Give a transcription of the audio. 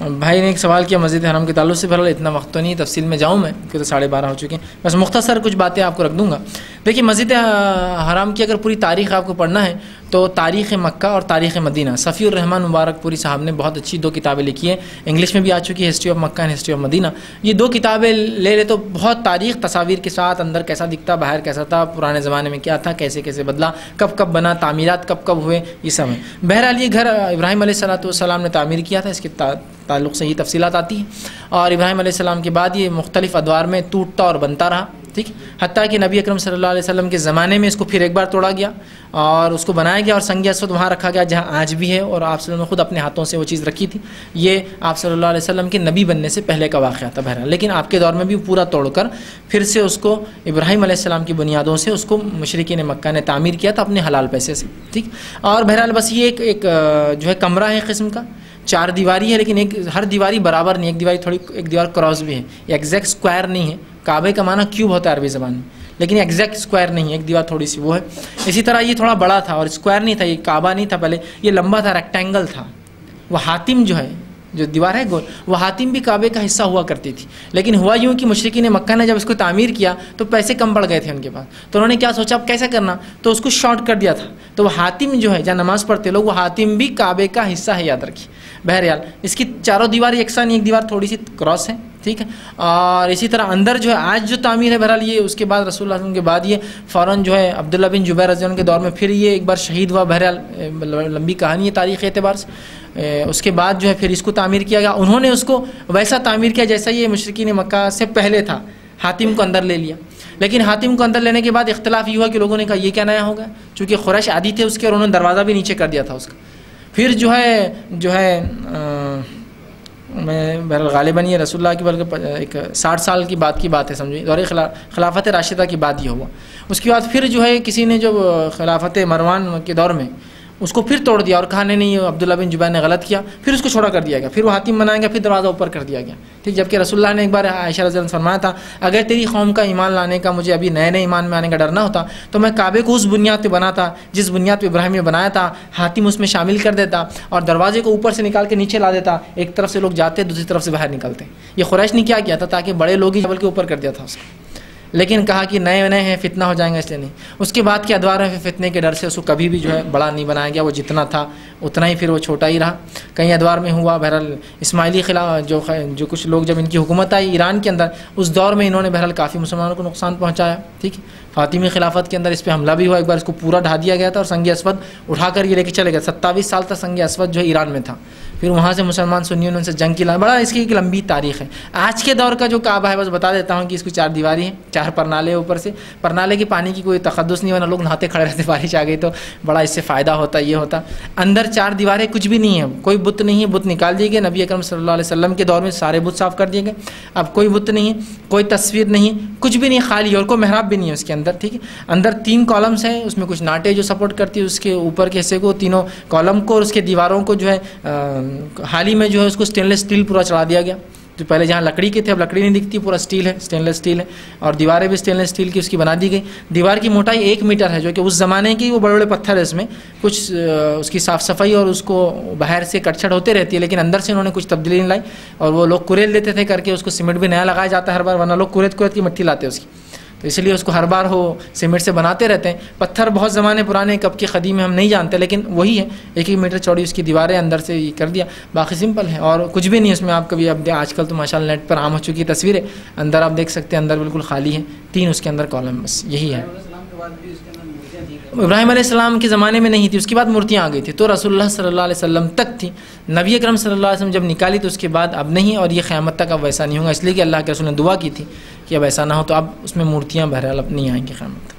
भाई ने एक सवाल किया मस्जिद हराम के ताल्लुक़ से, बहरहाल इतना वक्त तो नहीं तफसील में जाऊँ मैं क्योंकि तो 12:30 हो चुके हैं, बस मुख्तसर कुछ बातें आपको रख दूँगा। देखिए मस्जिद हराम की अगर पूरी तारीख़ आपको पढ़ना है तो तारीख़ मक्का और तारीख़ मदीना, सफ़ीउर रहमान मुबारकपुरी साहब ने बहुत अच्छी 2 किताबें लिखी हैं, इंग्लिश में भी आ चुकी है, history of Mecca and history of Medina. ये 2 किताबें ले तो बहुत तारीख़ तस्वीर के साथ, अंदर कैसा दिखता, बाहर कैसा था, पुराने ज़माने में क्या था, कैसे कैसे बदला, कब कब बना, तामीरात कब कब हुए, ये सब है। बहरहाल ये घर इब्राहीम अलैहिस्सलाम ने तामीर किया था, इसके ताल्लुक़ से ही तफसीलात आती है। और इब्राहीम अलैहिस्सलाम के बाद ये मुख्तलिफ़ अदवार में टूटता और बनता रहा, ठीक, हत्ता कि नबी अकरम सल्लल्लाहु अलैहि वसल्लम के ज़माने में इसको फिर एक बार तोड़ा गया और उसको बनाया गया और संग अस्वद वहाँ रखा गया जहाँ आज भी है, और आप सल्लल्लाहु अलैहि वसल्लम ने खुद अपने हाथों से वो चीज़ रखी थी। ये आप सल्लल्लाहु अलैहि वसल्लम के नबी बनने से पहले का वाक़या था बहरहाल, लेकिन आपके दौर में भी पूरा तोड़कर फिर से उसको इब्राहीम अलैहिस्सलाम की बुनियादों से उसको मुशरिकीन मक्का ने तामीर किया था अपने हलाल पैसे से, ठीक। और बहरहाल बस ये एक जो है कमरा है किस्म का, 4 दीवारी है, लेकिन एक हर दीवारी बराबर नहीं, एक दीवार क्रॉस भी है, एग्जैक्ट स्क्वायर नहीं है। काबे का माना क्यूब होता है अरबी ज़बान में, लेकिन एग्जैक्ट स्क्वायर नहीं है, एक दीवार थोड़ी सी वो है। इसी तरह ये थोड़ा बड़ा था और स्क्वायर नहीं था, ये काबा नहीं था पहले, ये लंबा था, रेक्टेंगल था। वह हातिम जो है, जो दीवार है गोल, वह हातिम भी काबे का हिस्सा हुआ करती थी। लेकिन हुआ यूँ कि मुशरिकीन मक्का ने जब इसको तामीर किया तो पैसे कम पड़ गए थे उनके पास, तो उन्होंने क्या सोचा अब कैसे करना, तो उसको शॉर्ट कर दिया था। तो वह हातिम जो है, जहाँ नमाज़ पढ़ते लोग, वो हातिम भी काबे का हिस्सा है, याद रखिए। बहरहाल इसकी चारों दीवार यकसा नहीं, एक दीवार थोड़ी सी क्रॉस है, ठीक है। और इसी तरह अंदर जो है आज जो तामीर है, बहरहाल ये उसके बाद रसूलुल्लाह सल्लल्लाहु अलैहि वसल्लम के बाद ये फ़ौरन जो है अब्दुल्ला बिन जुबैर रज़ियल्लाहु अन्हु के दौर में फिर ये एक बार शहीद हुआ। बहरहाल लंबी कहानी है तारीख़ एतबार से। उसके बाद जो है फिर इसको तामीर किया गया, उन्होंने उसको वैसा तामीर किया जैसा ये मुशरिकीन मक्का से पहले था। हातिम को अंदर ले लिया, लेकिन हातिम को अंदर लेने के बाद इख्तिलाफ ये हुआ कि लोगों ने कहा ये क्या नया होगा, चूँकि खुरैश आदि थे उसके, और उन्होंने दरवाज़ा भी नीचे कर दिया था उसका। फिर जो है मैं बहरहाल गालिबन ये रसूलुल्लाह की बल्कि एक 60 साल की बात है, समझिए दौरे खिलाफत राशिदा की बात ये हुआ। उसके बाद फिर जो है किसी ने जो खिलाफत मरवान के दौर में उसको फिर तोड़ दिया और कहा नहीं अब्दुल्ला बिन जुबैर ने गलत किया, फिर उसको छोड़ा कर दिया गया, फिर वो हातिम बनाया गया, फिर दरवाज़ा ऊपर कर दिया गया, ठीक। जबकि रसूलुल्लाह ने एक बार आयशा रज़ियल्लाहु अन्हा फरमाया था, अगर तेरी कौम का ईमान लाने का, मुझे अभी नए ईमान में आने का डर ना होता तो मैं काबे को उस बुनियाद पे बनाता जिस बुनियाद पे इब्राहीम ने बनाया था, हातिम उसमें शामिल कर देता और दरवाजे को ऊपर से निकाल के नीचे ला देता, एक तरफ से लोग जाते दूसरी तरफ से बाहर निकलते। ये खुरैश ने क्या किया था, ताकि बड़े लोग ही जबल के ऊपर कर दिया था उसको, लेकिन कहा कि नए नए हैं, फितना हो जाएगा इसलिए नहीं। उसके बाद के अदवार में फितने के डर से उसको कभी भी जो है बड़ा नहीं बनाया गया, वो जितना था उतना ही फिर वो छोटा ही रहा। कई अदवार में हुआ, बहरहाल इस्माइली खिलाफ जो कुछ लोग, जब इनकी हुकूमत आई ईरान के अंदर, उस दौर में इन्होंने बहरहाल काफ़ी मुसलमानों को नुकसान पहुँचाया, ठीक है। फातिमी खिलाफत के अंदर इस पर हमला भी हुआ, एक बार इसको पूरा ढा दिया गया था और संग अस्वद उठाकर ये लेके चले गए। 27 साल तक संग अस्वद जो है ईरान में था, फिर वहाँ से मुसलमान सुन्नियों ने उनसे जंग की, बड़ा इसकी एक लंबी तारीख़ है। आज के दौर का जो काबा है बस बता देता हूँ कि इसको 4 दीवारी हैं, 4 परनाले ऊपर से, परनाले की पानी की कोई तक़द्दुस नहीं, वरना लोग नहाते खड़े रहते, बारिश आ गई तो बड़ा इससे फ़ायदा होता, ये होता। अंदर 4 दीवारें, कुछ भी नहीं है, कोई बुत नहीं है, बुत निकाल दिए गए। नबी अकरम सल्लल्लाहु अलैहि वसल्लम के दौर में सारे बुत साफ़ कर दिए गए, अब कोई बुत नहीं है, कोई तस्वीर नहीं, कुछ भी नहीं, खाली, और कोई मेहराब भी नहीं है उसके अंदर, ठीक है। अंदर 3 कॉलम्स हैं, उसमें कुछ नाटे जो सपोर्ट करती है उसके ऊपर के हिस्से को, तीनों कॉलम को, और उसके दीवारों को जो है हाल ही में जो है उसको स्टेनलेस स्टील पूरा चढ़ा दिया गया। जो पहले जहाँ लकड़ी के थे अब लकड़ी नहीं दिखती, पूरा स्टील है, स्टेनलेस स्टील है, और दीवारें भी स्टेनलेस स्टील की उसकी बना दी गई। दीवार की मोटाई 1 मीटर है, जो कि उस ज़माने की, वो बड़े बड़े पत्थर है, इसमें कुछ उसकी साफ़ सफाई और उसको बाहर से कटछट होते रहती है, लेकिन अंदर से उन्होंने कुछ तब्दीली नहीं लाई। और वो लोग कुरेद लेते थे करके, उसको सीमेंट भी नया लगाया जाता है हर बार, वरना लोग कुरेद की मिट्टी लाते हैं उसकी, तो इसलिए उसको हर बार हो सीमेंट से बनाते रहते हैं। पत्थर बहुत ज़माने पुराने, कब के कदीम हम नहीं जानते, लेकिन वही है, 1-1 मीटर चौड़ी उसकी दीवारें, अंदर से ये कर दिया, बाकी सिंपल है और कुछ भी नहीं उसमें। आप कभी अब आजकल तो माशाल्लाह नेट पर आम हो चुकी तस्वीरें, अंदर आप देख सकते हैं, अंदर बिल्कुल खाली है, 3 उसके अंदर कॉलम, बस यही है। इब्राहीम अलैहिस्सलाम के ज़माने में नहीं थी, उसके बाद मूर्तियाँ आ गई थी, तो रसूलुल्लाह सल्लल्लाहु अलैहि वसल्लम तक थी। नबी अकरम सल्लल्लाहु अलैहि वसल्लम जब निकाली तो उसके बाद अब नहीं, और ये क़यामत तक अब वैसा नहीं होगा, इसलिए कि अल्लाह के रसूल ने दुआ की थी कि अब ऐसा ना हो, तो अब उसमें मूर्तियाँ बहरहाल अब नहीं आएंगी क़यामत तक।